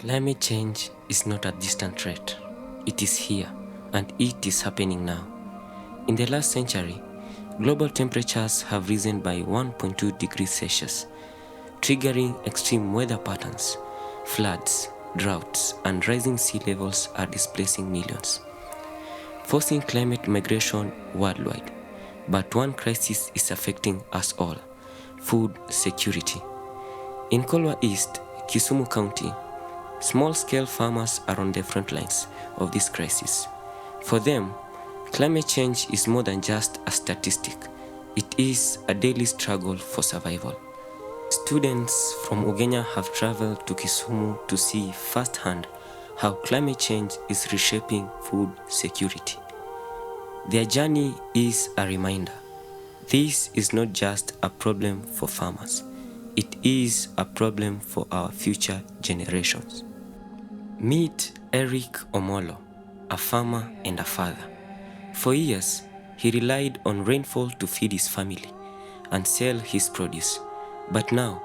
Climate change is not a distant threat. It is here, and it is happening now. In the last century, global temperatures have risen by 1.2 degrees Celsius, triggering extreme weather patterns. Floods, droughts, and rising sea levels are displacing millions, forcing climate migration worldwide. But one crisis is affecting us all: food security. In Kolwa East, Kisumu County, small-scale farmers are on the front lines of this crisis. For them, climate change is more than just a statistic. It is a daily struggle for survival. Students from Ugenya have traveled to Kisumu to see firsthand how climate change is reshaping food security. Their journey is a reminder. This is not just a problem for farmers. It is a problem for our future generations. Meet Eric Omolo, a farmer and a father. For years, he relied on rainfall to feed his family and sell his produce. But now,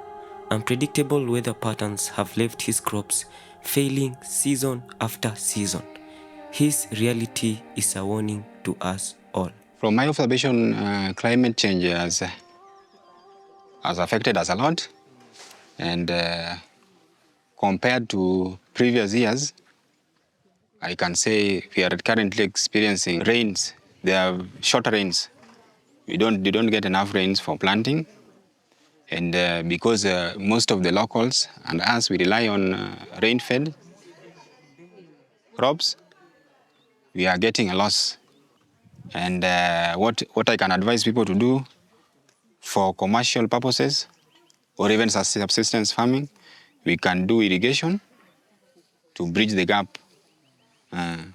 unpredictable weather patterns have left his crops failing season after season. His reality is a warning to us all. From my observation, climate change has affected us a lot, and compared to previous years, I can say we are currently experiencing rains. There are shorter rains. You don't get enough rains for planting, and because most of the locals and us, we rely on rain-fed crops, we are getting a loss. And what I can advise people to do for commercial purposes or even subsistence farming, we can do irrigation to bridge the gap. And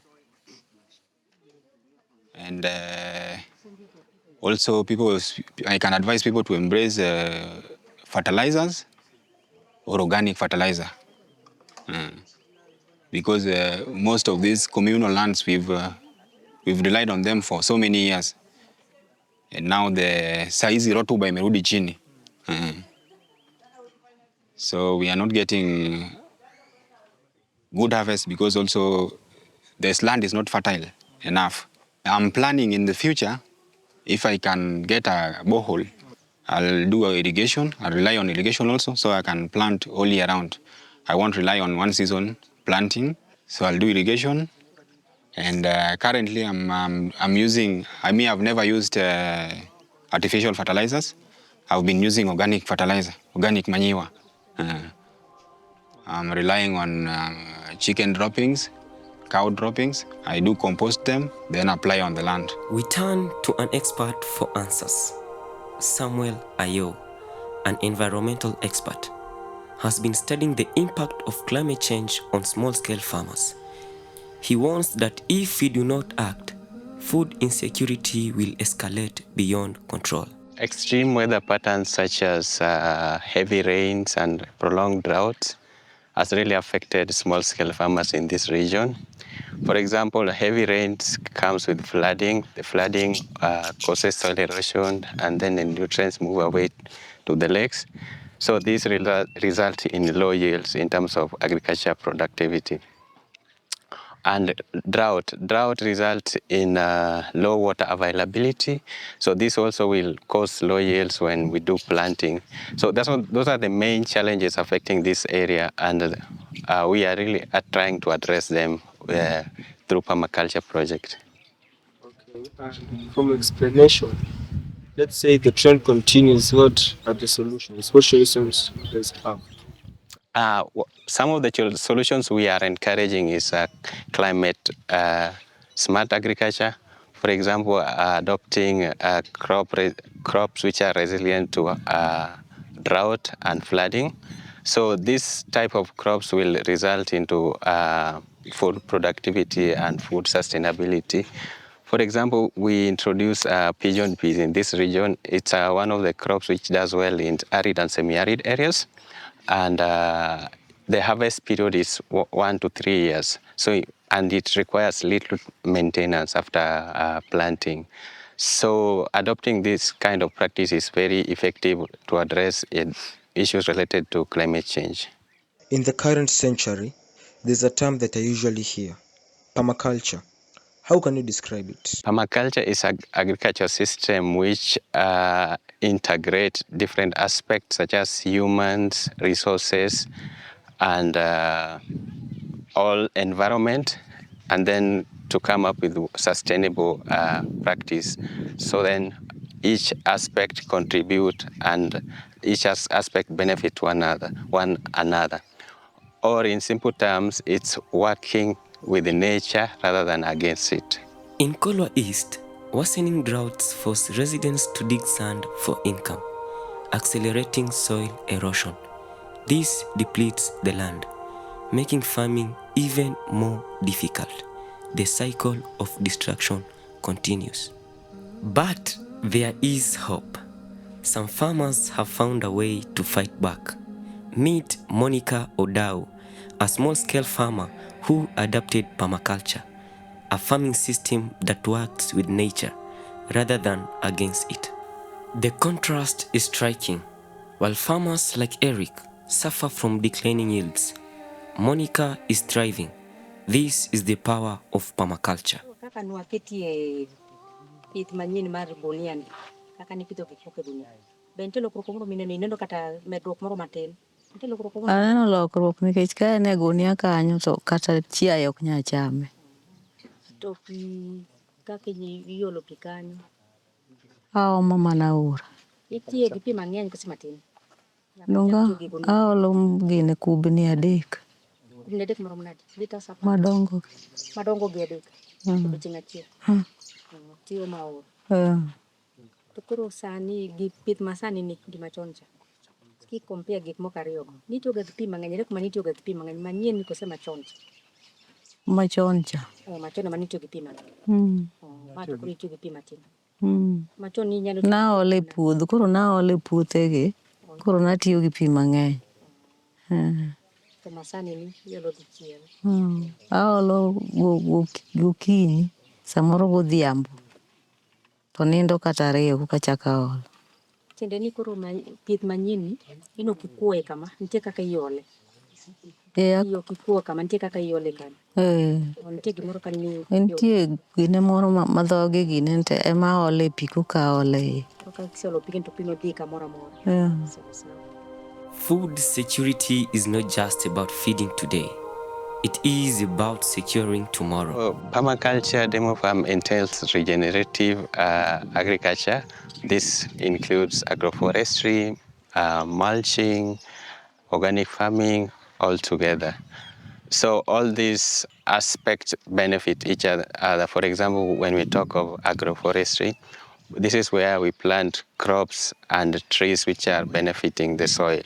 also I can advise people to embrace fertilizers or organic fertilizer. Because most of these communal lands, we've relied on them for so many years. And now the saizi rotuba imerudi chini. So we are not getting good harvest because also this land is not fertile enough. I'm planning in the future, if I can get a borehole, I'll do irrigation. I'll rely on irrigation also, so I can plant all year round. I won't rely on one season planting, so I'll do irrigation. And currently I'm using, I've never used artificial fertilizers. I've been using organic fertilizer, organic manure. I'm relying on chicken droppings, cow droppings. I do compost them, then apply on the land. We turn to an expert for answers. Samuel Ayo, an environmental expert, has been studying the impact of climate change on small-scale farmers. He warns that if we do not act, food insecurity will escalate beyond control. Extreme weather patterns such as heavy rains and prolonged droughts has really affected small-scale farmers in this region. For example, heavy rains comes with flooding. The flooding causes soil erosion, and then the nutrients move away to the lakes. So this results in low yields in terms of agriculture productivity. And drought results in low water availability. So this also will cause low yields when we do planting. So those are the main challenges affecting this area, and we are really trying to address them through permaculture project. Okay, and from explanation, let's say the trend continues. What are the solutions? What solutions does it have? Some of the solutions we are encouraging is climate smart agriculture. For example, adopting crops which are resilient to drought and flooding. So this type of crops will result into food productivity and food sustainability. For example, we introduce pigeon peas in this region. It's one of the crops which does well in arid and semi-arid areas. And the harvest period is 1 to 3 years. And it requires little maintenance after planting. So adopting this kind of practice is very effective to address issues related to climate change. In the current century, There's a term that I usually hear, permaculture. How can you describe it? Permaculture is an agricultural system which integrate different aspects such as humans, resources, and all environment, and then to come up with sustainable practice. So then each aspect contribute and each aspect benefit one another. Or in simple terms, it's working with nature rather than against it. In Kolwa East, worsening droughts force residents to dig sand for income, accelerating soil erosion. This depletes the land, making farming even more difficult. The cycle of destruction continues. But there is hope. Some farmers have found a way to fight back. Meet Monica Odau, a small-scale farmer who adopted permaculture, a farming system that works with nature rather than against it. The contrast is striking. While farmers like Eric suffer from declining yields, Monica is thriving. This is the power of permaculture. Kaka nuaketie pith manyien mar gunia ni kaka nipidho gik moko e gunia. Be nitie lokruok moro mineno kata medruok moro matin? Nitie lokruok moro? Aneno lokruok nikech ka en e gunia kanyo to kata chiaye ok nyal chame. To pi kaka iolo pi kanyo? Aomo mana aora. Itiyo gi pi mang'eny kose matin? Donga aolo gine kubni 3. Kubni 3 marom nade? Litres apar? Madongo. Madongo gi 3. Odiochieng' achiel. Tiyo maora. To koro sani gi pith masani ni gi machon cha. Ki compare gik moko ariyo go. Nitiyo gi pi mang'eny, ere kuma nitiyo gi pi mang'eny manyien ni kose machon cha? Machon cha. Machon ema nitiyo gi pi mang'eny. Ma to koro itiyo gi pi matin. Machon ni nyalo Naole puodho, koro naole puothegi. Koro natiyo gi pi mang'eny. To masani ni iolo dichiel. Aolo gokinyi, samoro godhiambo. To nindo kata 2 koka achako aolo. Tiende ni koro pith manyien ni ino kikuoye kama, nitie kaka iole. Iyo kikuoye kama, nitie kaka iole kanyo. Nitie gimoro kanyo ni nitie gine moro ma dhoge gine nte ema aole pi koka aole. Koka kiseolo pi to pi nodhi kamoro amora. Food security is not just about feeding today. It is about securing tomorrow. Permaculture demo farm entails regenerative agriculture. This includes agroforestry, mulching, organic farming, all together. So all these aspects benefit each other. For example, when we talk of agroforestry, this is where we plant crops and trees which are benefiting the soil.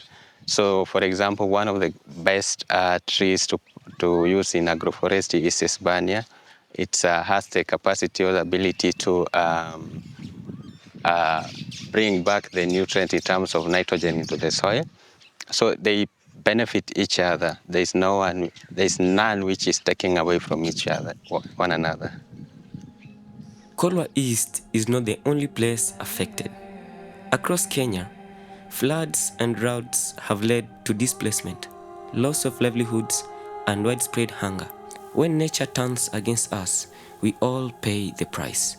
So, for example, one of the best trees to use in agroforestry is Hispania. It has the capacity or the ability to bring back the nutrient in terms of nitrogen into the soil. So they benefit each other. There's none which is taking away from each other, one another. Kolwa East is not the only place affected. Across Kenya, floods and droughts have led to displacement, loss of livelihoods, and widespread hunger. When nature turns against us, we all pay the price.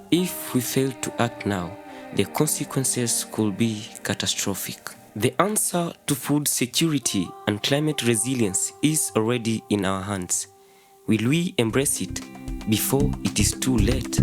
If we fail to act now, the consequences could be catastrophic. The answer to food security and climate resilience is already in our hands. Will we embrace it before it is too late?